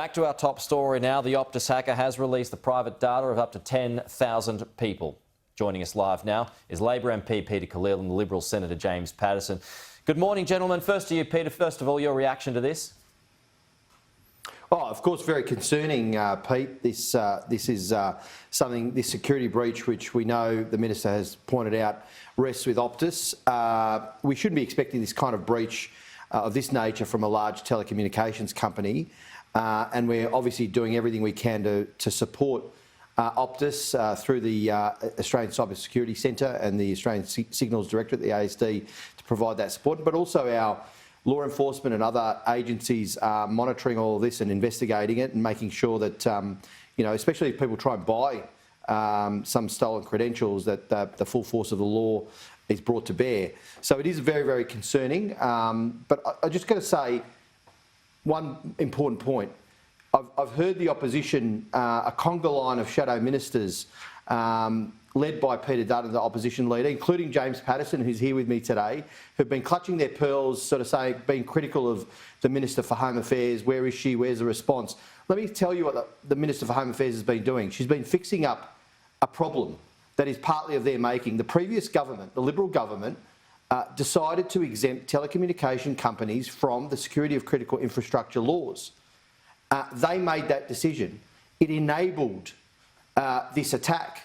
Back to our top story now. The Optus hacker has released the private data of up to 10,000 people. Joining us live now is Labor MP Peter Khalil and the Liberal Senator James Paterson. Good morning, gentlemen. First to you, Peter. First of all, your reaction to this? Oh, of course, very concerning, Pete. This is something, this security breach, which we know the Minister has pointed out, rests with Optus. We shouldn't be expecting this kind of breach of this nature from a large telecommunications company. And we're obviously doing everything we can to support Optus through the Australian Cyber Security Centre and the Australian Signals Directorate, the ASD, to provide that support. But also our law enforcement and other agencies are monitoring all of this and investigating it and making sure that, especially if people try and buy some stolen credentials, that the full force of the law is brought to bear. So it is very, very concerning. But I just got to say one important point. I've heard the opposition, a conga line of shadow ministers, led by Peter Dutton, the opposition leader, including James Paterson, who's here with me today, who've been clutching their pearls, sort of saying, being critical of the Minister for Home Affairs. Where is she? Where's the response? Let me tell you what the Minister for Home Affairs has been doing. She's been fixing up a problem that is partly of their making. The previous government, the Liberal government, decided to exempt telecommunication companies from the security of critical infrastructure laws. They made that decision. It enabled this attack.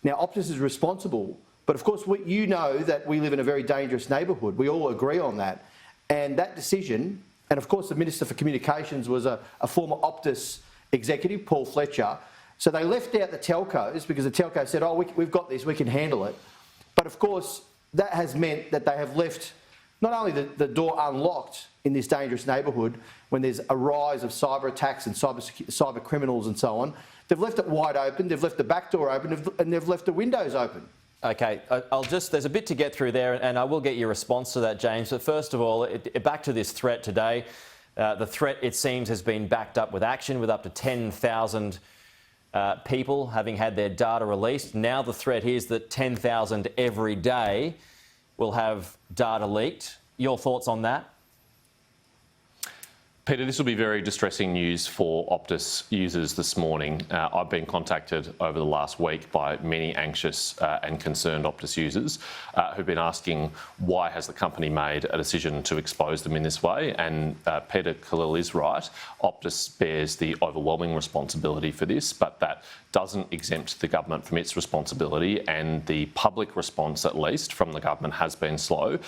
Now, Optus is responsible, but of course, you know that we live in a very dangerous neighbourhood. We all agree on that. And that decision, and of course, the Minister for Communications was a former Optus executive, Paul Fletcher. So they left out the telcos because the telcos said, oh, we've got this, we can handle it. But of course, that has meant that they have left not only the door unlocked in this dangerous neighbourhood when there's a rise of cyber attacks and cyber criminals and so on, they've left it wide open, they've left the back door open, and they've left the windows open. Okay, there's a bit to get through there, and I will get your response to that, James. But first of all, back to this threat today. The threat, it seems, has been backed up with action, with up to 10,000 people having had their data released. Now the threat is that 10,000 every day will have data leaked. Your thoughts on that? Peter, this will be very distressing news for Optus users this morning. I've been contacted over the last week by many anxious and concerned Optus users who've been asking why has the company made a decision to expose them in this way. And Peter Khalil is right. Optus bears the overwhelming responsibility for this, but that doesn't exempt the government from its responsibility, and the public response, at least from the government, has been slow.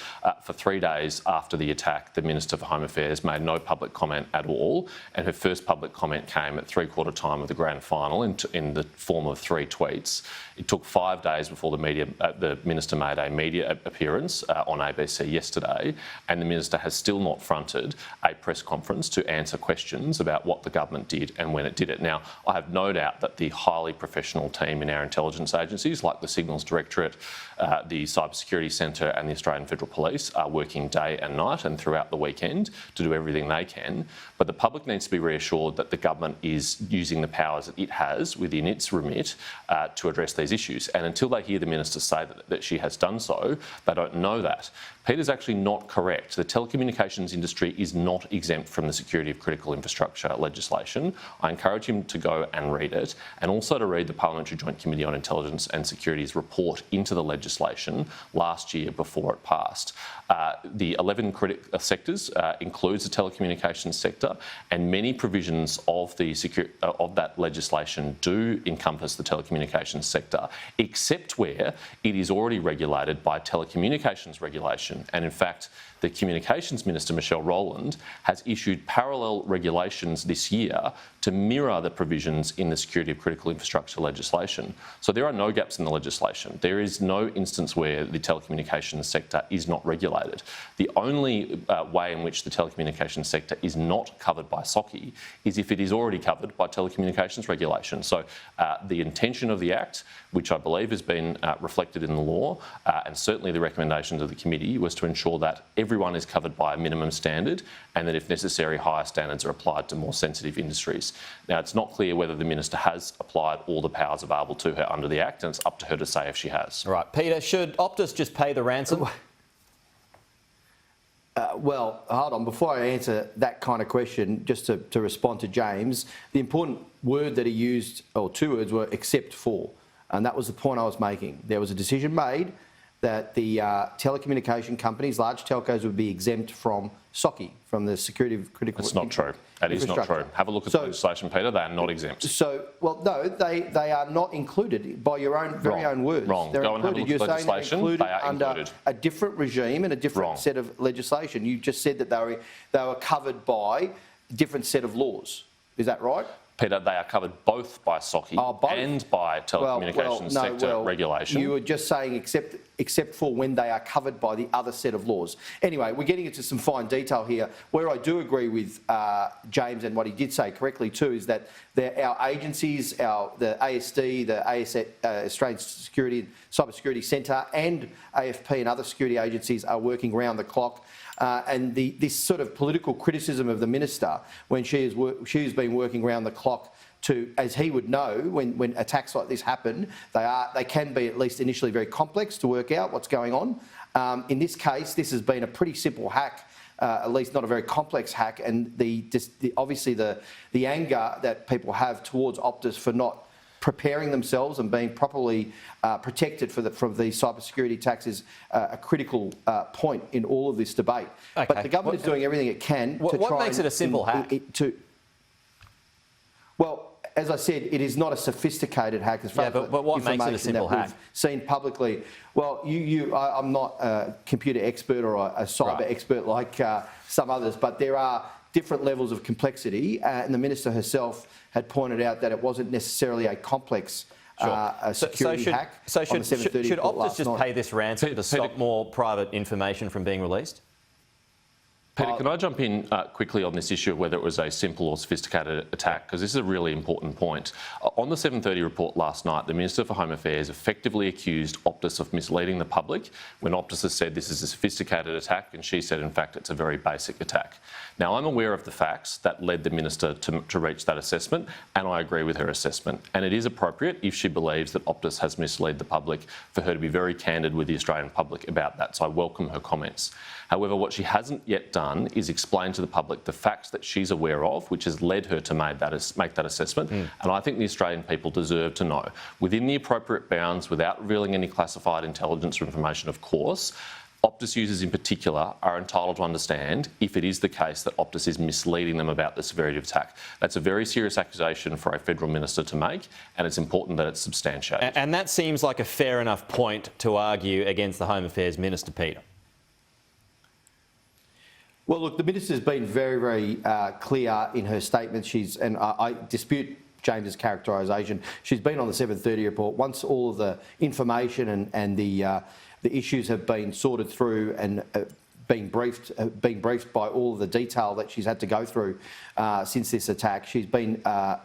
For 3 days after the attack, the Minister for Home Affairs made no public comment at all, and her first public comment came at three-quarter time of the grand final in the form of 3 tweets. It took 5 days before the Minister made a media appearance on ABC yesterday, and the Minister has still not fronted a press conference to answer questions about what the government did and when it did it. Now, I have no doubt that the highly professional team in our intelligence agencies, like the Signals Directorate, the Cyber Security Centre and the Australian Federal Police, are working day and night and throughout the weekend to do everything they can. But the public needs to be reassured that the government is using the powers that it has within its remit to address these issues. And until they hear the Minister say that she has done so, they don't know that. Peter's actually not correct. The telecommunications industry is not exempt from the security of critical infrastructure legislation. I encourage him to go and read it, and also to read the Parliamentary Joint Committee on Intelligence and Security's report into the legislation last year before it passed. The 11 sectors includes the telecommunications sector, and many provisions of that legislation do encompass the telecommunications sector, except where it is already regulated by telecommunications regulation. And in fact, the Communications Minister, Michelle Rowland, has issued parallel regulations this year to mirror the provisions in the security of critical infrastructure legislation. So there are no gaps in the legislation. There is no instance where the telecommunications sector is not regulated. The only way in which the telecommunications sector is not covered by SOCI is if it is already covered by telecommunications regulation. So the intention of the Act, which I believe has been reflected in the law, and certainly the recommendations of the committee, was to ensure that everyone is covered by a minimum standard, and that if necessary, higher standards are applied to more sensitive industries. Now, it's not clear whether the Minister has applied all the powers available to her under the Act, and it's up to her to say if she has. Right. Peter, should Optus just pay the ransom? Well, hold on. Before I answer that kind of question, just to respond to James, the important word that he used, or two words, were except for. And that was the point I was making. There was a decision made that the telecommunication companies, large telcos, would be exempt from SOCI, from the security of critical It's not true. That is not true. Have a look at the legislation, Peter. They are not exempt. So, well, no, they are not included by your own very own words. Wrong. They're Go and have a included. look at You're saying legislation. they're included They are under included. a different regime and a different set of legislation. You just said that they were covered by a different set of laws. Is that right? Peter, they are covered both by SOCI and by telecommunications sector regulation. You were just saying except for when they are covered by the other set of laws. Anyway, we're getting into some fine detail here. Where I do agree with James, and what he did say correctly too, is that our agencies, the ASD, the Australian Cybersecurity Centre, and AFP and other security agencies are working round the clock. And this sort of political criticism of the minister, when she's been working round the clock to, as he would know, when attacks like this happen, they can be at least initially very complex to work out what's going on. In this case, this has been a pretty simple hack, at least not a very complex hack, and obviously the anger that people have towards Optus for not preparing themselves and being properly protected from these cybersecurity attacks is a critical point in all of this debate. Okay. But the government is doing everything it can to try. What makes it a simple hack? Well, as I said, it is not a sophisticated hack as far as but what makes it a simple hack? We've seen publicly. Well, I'm not a computer expert or a cyber expert like some others, but there are different levels of complexity, and the minister herself had pointed out that it wasn't necessarily a complex security hack. So should Optus just pay this ransom to stop more private information from being released? Peter, can I jump in quickly on this issue of whether it was a simple or sophisticated attack? Because this is a really important point. On the 7:30 report last night, the Minister for Home Affairs effectively accused Optus of misleading the public when Optus has said this is a sophisticated attack, and she said, in fact, it's a very basic attack. Now, I'm aware of the facts that led the Minister to reach that assessment, and I agree with her assessment. And it is appropriate, if she believes that Optus has misled the public, for her to be very candid with the Australian public about that. So I welcome her comments. However, what she hasn't yet done is explain to the public the facts that she's aware of, which has led her to make that assessment. And I think the Australian people deserve to know, within the appropriate bounds, without revealing any classified intelligence or information, of course, Optus users in particular are entitled to understand if it is the case that Optus is misleading them about the severity of attack. That's a very serious accusation for a federal minister to make, and it's important that it's substantiated. And that seems like a fair enough point to argue against the Home Affairs Minister, Peter. Well, look, the minister's been very, very clear in her statements. And I dispute James's characterisation. She's been on the 7:30 report. Once all of the information and the issues have been sorted through and being briefed by all of the detail that she's had to go through since this attack, she's been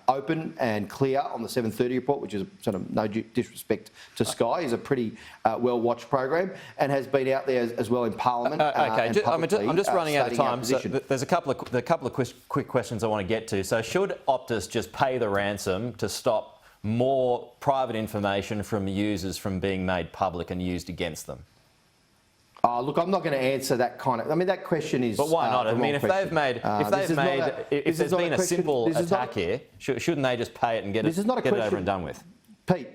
open and clear on the 7:30 report, which is sort of no disrespect to Sky, is a pretty well-watched program, and has been out there as well in Parliament. Okay, I'm just running out of time. So there's a couple of quick questions I want to get to. So should Optus just pay the ransom to stop more private information from users from being made public and used against them? Look, I'm not going to answer that kind of. I mean, that question is. But why not? I mean, if there's been a simple attack here, shouldn't they just pay it and get it over and done with? Pete,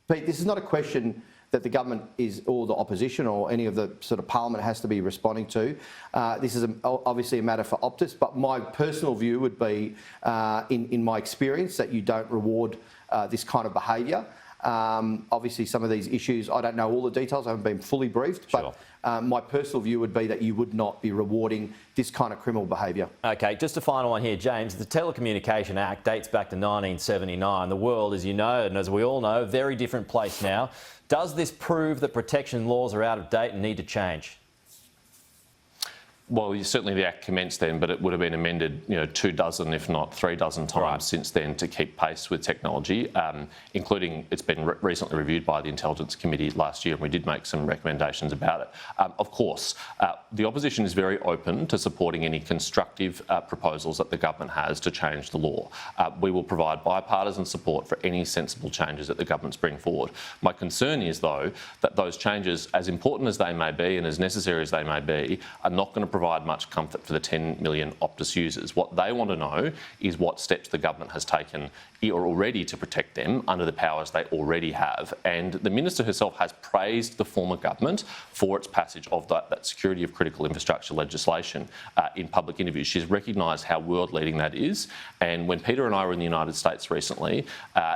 this is not a question that the government or the opposition or any of the sort of parliament has to be responding to. This is obviously a matter for Optus, but my personal view would be, in my experience, that you don't reward this kind of behaviour. Obviously, some of these issues, I don't know all the details, I haven't been fully briefed, but my personal view would be that you would not be rewarding this kind of criminal behaviour. Okay, just a final one here, James. The Telecommunication Act dates back to 1979. The world, as you know, and as we all know, a very different place now. Does this prove that protection laws are out of date and need to change? Well, certainly the Act commenced then, but it would have been amended, 24, if not 36 times since then to keep pace with technology, including it's been recently reviewed by the Intelligence Committee last year, and we did make some recommendations about it. Of course, the opposition is very open to supporting any constructive proposals that the government has to change the law. We will provide bipartisan support for any sensible changes that the governments bring forward. My concern is, though, that those changes, as important as they may be and as necessary as they may be, are not going to provide much comfort for the 10 million Optus users. What they want to know is what steps the government has taken or already to protect them under the powers they already have. And the Minister herself has praised the former government for its passage of that security of critical infrastructure legislation in public interviews. She's recognised how world-leading that is. And when Peter and I were in the United States recently,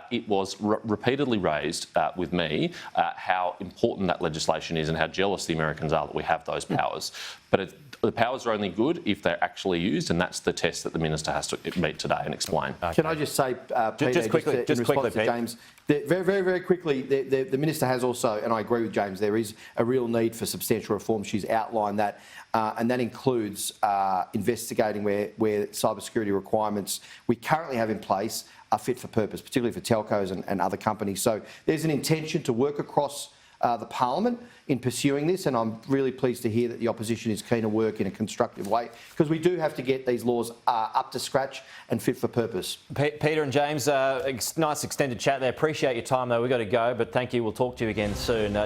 it was repeatedly raised with me how important that legislation is and how jealous the Americans are that we have those powers. But the powers are only good if they're actually used, and that's the test that the Minister has to meet today and explain. Okay. Can I just say, Peter, just quickly, in response to James, very quickly, the Minister has also, and I agree with James, there is a real need for substantial reform. She's outlined that, and that includes investigating where cybersecurity requirements we currently have in place are fit for purpose, particularly for telcos and other companies. So there's an intention to work across the Parliament in pursuing this, and I'm really pleased to hear that the opposition is keen to work in a constructive way, because we do have to get these laws up to scratch and fit for purpose. Peter and James, nice extended chat there. Appreciate your time though. We've got to go, but thank you. We'll talk to you again soon.